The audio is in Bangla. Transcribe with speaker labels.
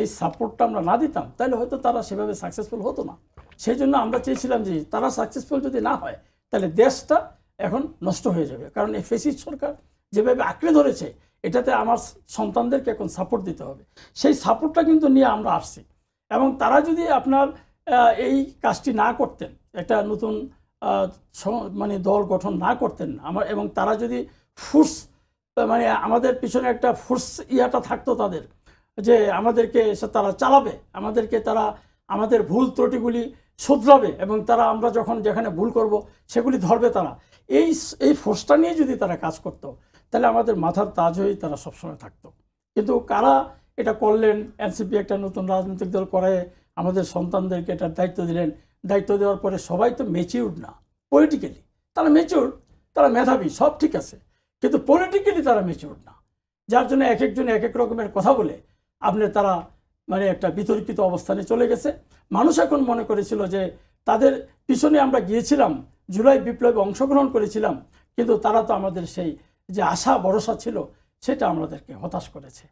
Speaker 1: এই সাপোর্টটা আমরা না দিতাম তাহলে হয়তো তারা সেভাবে সাকসেসফুল হতো না। সেই জন্য আমরা চেয়েছিলাম যে তারা সাকসেসফুল যদি না হয় তাহলে দেশটা এখন নষ্ট হয়ে যাবে। কারণ এই ফ্যাসিস্ট সরকার যেভাবে আঁকড়ে ধরেছে, এটাতে আমার সন্তানদেরকে এখন সাপোর্ট দিতে হবে। সেই সাপোর্টটা কিন্তু নিয়ে আমরা আসছি। এবং তারা যদি আপনার এই কাজটি না করতেন, একটা নতুন মানে দল গঠন না করতেন এবং তারা যদি ফোর্স মানে আমাদের পিছনে একটা ফোর্স ইয়াটা থাকতো তাদের, যে আমাদেরকে তারা চালাবে, তারা আমাদের ভুল ত্রুটিগুলি শুধরাবে এবং তারা আমরা যখন যেখানে ভুল করব সেগুলি ধরবে, তারা এই ফোর্সটা নিয়ে যদি তারা কাজ করতো তাহলে আমাদের মাথার তাজ হয়েই তারা সবসময় থাকতো। কিন্তু কারা এটা করলেন? এনসিপি একটা নতুন রাজনৈতিক দল করে আমাদের সন্তানদেরকে এটার দায়িত্ব দিলেন। দায়িত্ব দেওয়ার পরে সবাই তো ম্যাচিউরড না পলিটিক্যালি। তারা ম্যাচিউরড, তারা মেধাবী, সব ঠিক আছে, কিন্তু পলিটিক্যালি তারা ম্যাচিউরড না। যার জন্য এক একজন এক এক রকমের কথা বলে তারা মানে একটা বিতর্কিত অবস্থানে চলে গেছে। মানুষ এখন মনে করেছিল যে তাদের পিছনে আমরা গিয়েছিলাম, জুলাই বিপ্লবে অংশগ্রহণ করেছিলাম, কিন্তু তারা তো আমাদের সেই যে আশা ভরসা ছিল সেটা আমাদেরকে হতাশ করেছে।